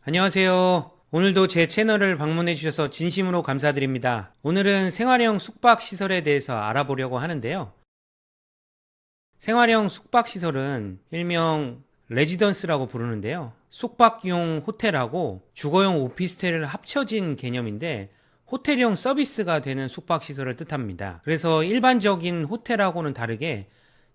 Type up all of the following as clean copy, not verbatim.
안녕하세요. 오늘도 제 채널을 방문해 주셔서 진심으로 감사드립니다. 오늘은 생활형 숙박시설에 대해서 알아보려고 하는데요. 생활형 숙박시설은 일명 레지던스라고 부르는데요. 숙박용 호텔하고 주거용 오피스텔을 합쳐진 개념인데 호텔형 서비스가 되는 숙박시설을 뜻합니다. 그래서 일반적인 호텔하고는 다르게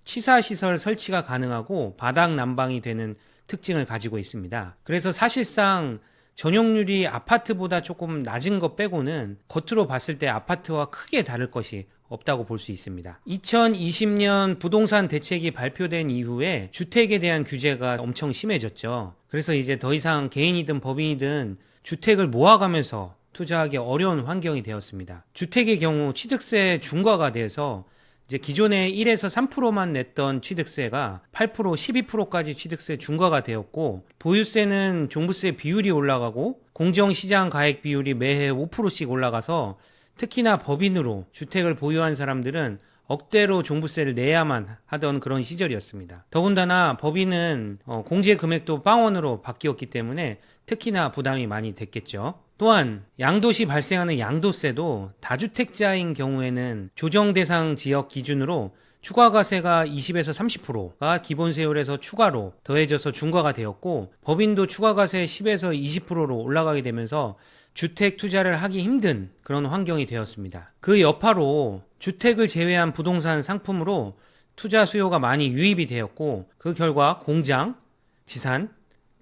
취사시설 설치가 가능하고 바닥 난방이 되는 특징을 가지고 있습니다. 그래서 사실상 전용률이 아파트보다 조금 낮은 것 빼고는 겉으로 봤을 때 아파트와 크게 다를 것이 없다고 볼 수 있습니다. 2020년 부동산 대책이 발표된 이후에 주택에 대한 규제가 엄청 심해졌죠. 그래서 이제 더 이상 개인이든 법인이든 주택을 모아가면서 투자하기 어려운 환경이 되었습니다. 주택의 경우 취득세 중과가 돼서 이제 기존에 1에서 3%만 냈던 취득세가 8%, 12%까지 취득세 중과가 되었고, 보유세는 종부세 비율이 올라가고 공정시장 가액 비율이 매해 5%씩 올라가서 특히나 법인으로 주택을 보유한 사람들은 억대로 종부세를 내야만 하던 그런 시절이었습니다. 더군다나 법인은 공제 금액도 빵원으로 바뀌었기 때문에 특히나 부담이 많이 됐겠죠. 또한 양도시 발생하는 양도세도 다주택자인 경우에는 조정 대상 지역 기준으로 추가과세가 20에서 30%가 기본세율에서 추가로 더해져서 중과가 되었고, 법인도 추가과세 10에서 20%로 올라가게 되면서 주택 투자를 하기 힘든 그런 환경이 되었습니다. 그 여파로 주택을 제외한 부동산 상품으로 투자 수요가 많이 유입이 되었고, 그 결과 공장, 지산,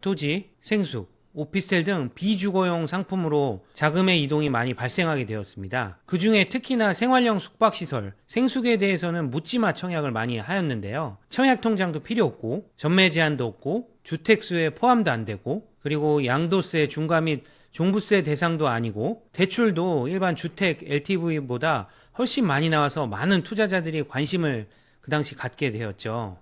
토지, 생수, 오피스텔 등 비주거용 상품으로 자금의 이동이 많이 발생하게 되었습니다. 그 중에 특히나 생활형 숙박시설, 생숙에 대해서는 묻지마 청약을 많이 하였는데요. 청약 통장도 필요 없고, 전매 제한도 없고, 주택수에 포함도 안 되고, 그리고 양도세 중과 및 종부세 대상도 아니고, 대출도 일반 주택 LTV보다 훨씬 많이 나와서 많은 투자자들이 관심을 그 당시 갖게 되었죠.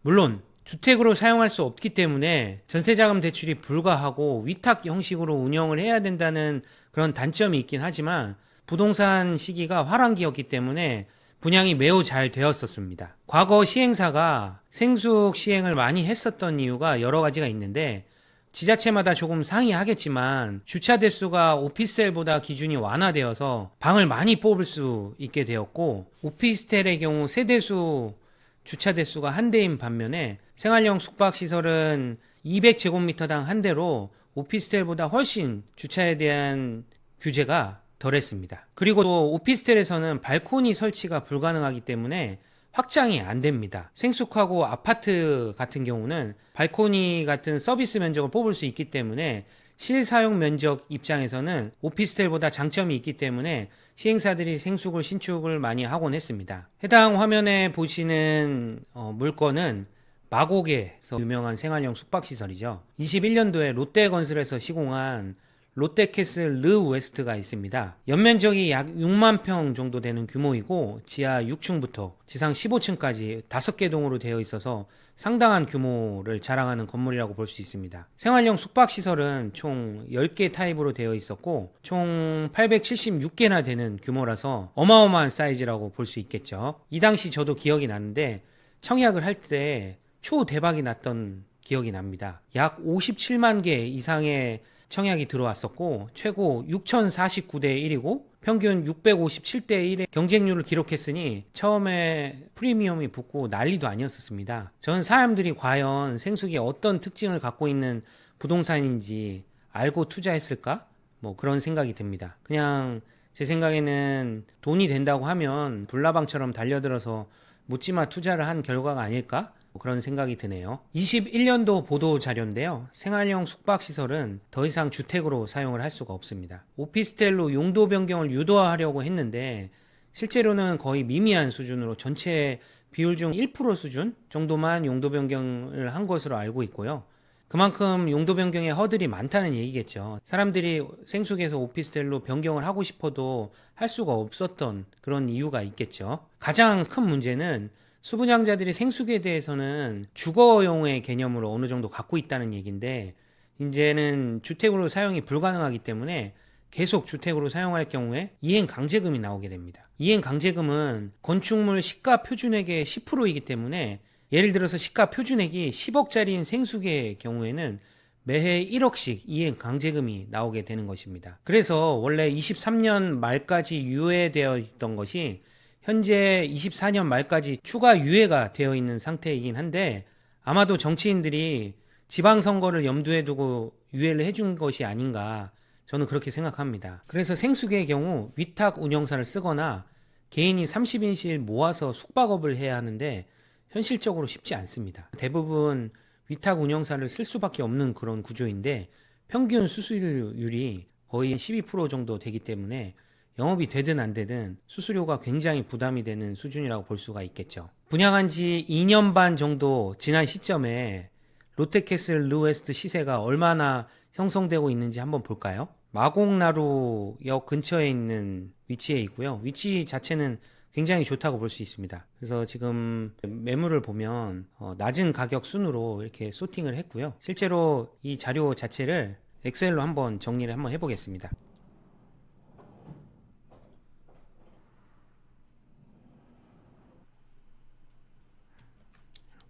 물론 주택으로 사용할 수 없기 때문에 전세자금 대출이 불가하고 위탁 형식으로 운영을 해야 된다는 그런 단점이 있긴 하지만, 부동산 시기가 화랑기였기 때문에 분양이 매우 잘 되었었습니다. 과거 시행사가 생숙 시행을 많이 했었던 이유가 여러 가지가 있는데, 지자체마다 조금 상이하겠지만 주차 대수가 오피스텔보다 기준이 완화되어서 방을 많이 뽑을 수 있게 되었고, 오피스텔의 경우 세대수 주차 대수가 한 대인 반면에 생활형 숙박시설은 200제곱미터당 한 대로 오피스텔보다 훨씬 주차에 대한 규제가 덜했습니다. 그리고 또 오피스텔에서는 발코니 설치가 불가능하기 때문에 확장이 안 됩니다. 생숙하고 아파트 같은 경우는 발코니 같은 서비스 면적을 뽑을 수 있기 때문에 실사용 면적 입장에서는 오피스텔보다 장점이 있기 때문에 시행사들이 생숙을 신축을 많이 하곤 했습니다. 해당 화면에 보시는 물건은 마곡에서 유명한 생활형 숙박시설이죠. 21년도에 롯데건설에서 시공한 롯데캐슬 르 웨스트가 있습니다. 연면적이 약 6만 평 정도 되는 규모이고, 지하 6층부터 지상 15층까지 5개 동으로 되어 있어서 상당한 규모를 자랑하는 건물이라고 볼 수 있습니다. 생활형 숙박시설은 총 10개 타입으로 되어 있었고, 총 876개나 되는 규모라서 어마어마한 사이즈라고 볼 수 있겠죠. 이 당시 저도 기억이 나는데 청약을 할 때 초대박이 났던 기억이 납니다. 약 57만 개 이상의 청약이 들어왔었고, 최고 6049대 1이고 평균 657대 1의 경쟁률을 기록했으니 처음에 프리미엄이 붙고 난리도 아니었었습니다. 저는 사람들이 과연 생숙이 어떤 특징을 갖고 있는 부동산인지 알고 투자했을까? 뭐 그런 생각이 듭니다. 그냥 제 생각에는 돈이 된다고 하면 불나방처럼 달려들어서 묻지마 투자를 한 결과가 아닐까? 그런 생각이 드네요. 21년도 보도 자료인데요. 생활형 숙박시설은 더 이상 주택으로 사용을 할 수가 없습니다. 오피스텔로 용도 변경을 유도하려고 했는데 실제로는 거의 미미한 수준으로 전체 비율 중 1% 수준 정도만 용도 변경을 한 것으로 알고 있고요. 그만큼 용도 변경의 허들이 많다는 얘기겠죠. 사람들이 생숙에서 오피스텔로 변경을 하고 싶어도 할 수가 없었던 그런 이유가 있겠죠. 가장 큰 문제는 수분양자들이 생숙에 대해서는 주거용의 개념으로 어느 정도 갖고 있다는 얘기인데, 이제는 주택으로 사용이 불가능하기 때문에 계속 주택으로 사용할 경우에 이행강제금이 나오게 됩니다. 이행강제금은 건축물 시가 표준액의 10%이기 때문에 예를 들어서 시가 표준액이 10억짜리인 생숙의 경우에는 매해 1억씩 이행 강제금이 나오게 되는 것입니다. 그래서 원래 23년 말까지 유예되어 있던 것이 현재 24년 말까지 추가 유예가 되어 있는 상태이긴 한데, 아마도 정치인들이 지방선거를 염두에 두고 유예를 해준 것이 아닌가, 저는 그렇게 생각합니다. 그래서 생수계의 경우 위탁 운영사를 쓰거나 개인이 30인실 모아서 숙박업을 해야 하는데 현실적으로 쉽지 않습니다. 대부분 위탁 운영사를 쓸 수밖에 없는 그런 구조인데, 평균 수수료율이 거의 12% 정도 되기 때문에 영업이 되든 안 되든 수수료가 굉장히 부담이 되는 수준이라고 볼 수가 있겠죠. 분양한 지 2년 반 정도 지난 시점에 롯데캐슬 르웨스트 시세가 얼마나 형성되고 있는지 한번 볼까요? 마곡나루역 근처에 있는 위치에 있고요. 위치 자체는 굉장히 좋다고 볼 수 있습니다. 그래서 지금 매물을 보면 낮은 가격 순으로 이렇게 소팅을 했고요. 실제로 이 자료 자체를 엑셀로 한번 정리를 한번 해보겠습니다.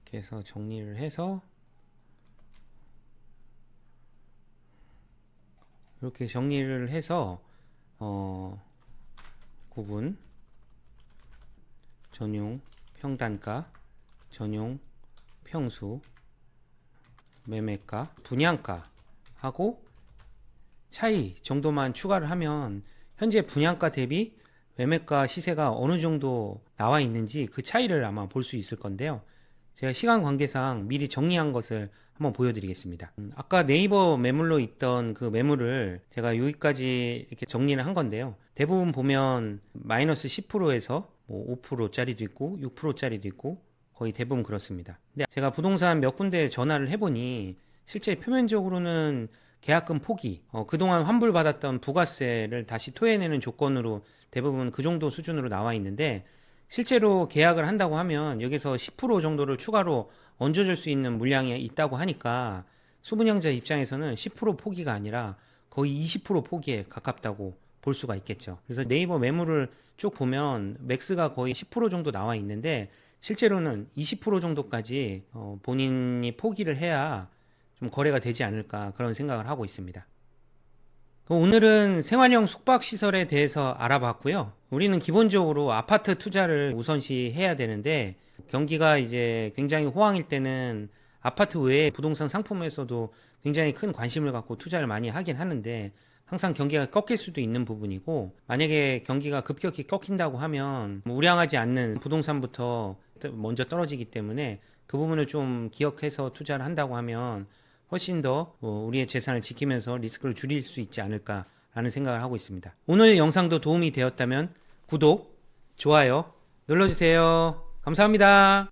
이렇게 해서 정리를 해서 이렇게 정리를 해서 구분, 전용 평단가, 전용 평수, 매매가, 분양가 하고 차이 정도만 추가를 하면 현재 분양가 대비 매매가 시세가 어느 정도 나와 있는지 그 차이를 아마 볼 수 있을 건데요. 제가 시간 관계상 미리 정리한 것을 한번 보여드리겠습니다. 아까 네이버 매물로 있던 그 매물을 제가 여기까지 이렇게 정리를 한 건데요. 대부분 보면 마이너스 10%에서 뭐 5%짜리도 있고 6%짜리도 있고 거의 대부분 그렇습니다. 근데 제가 부동산 몇 군데 전화를 해보니 실제 표면적으로는 계약금 포기, 그동안 환불받았던 부가세를 다시 토해내는 조건으로 대부분 그 정도 수준으로 나와 있는데, 실제로 계약을 한다고 하면 여기서 10% 정도를 추가로 얹어줄 수 있는 물량이 있다고 하니까 수분양자 입장에서는 10% 포기가 아니라 거의 20% 포기에 가깝다고 볼 수가 있겠죠. 그래서 네이버 매물을 쭉 보면 맥스가 거의 10% 정도 나와 있는데 실제로는 20% 정도까지 본인이 포기를 해야 좀 거래가 되지 않을까, 그런 생각을 하고 있습니다. 오늘은 생활형 숙박시설에 대해서 알아봤고요. 우리는 기본적으로 아파트 투자를 우선시 해야 되는데, 경기가 이제 굉장히 호황일 때는 아파트 외에 부동산 상품에서도 굉장히 큰 관심을 갖고 투자를 많이 하긴 하는데, 항상 경기가 꺾일 수도 있는 부분이고, 만약에 경기가 급격히 꺾인다고 하면 우량하지 않는 부동산부터 먼저 떨어지기 때문에 그 부분을 좀 기억해서 투자를 한다고 하면 훨씬 더 우리의 재산을 지키면서 리스크를 줄일 수 있지 않을까라는 생각을 하고 있습니다. 오늘 영상도 도움이 되었다면 구독, 좋아요 눌러주세요. 감사합니다.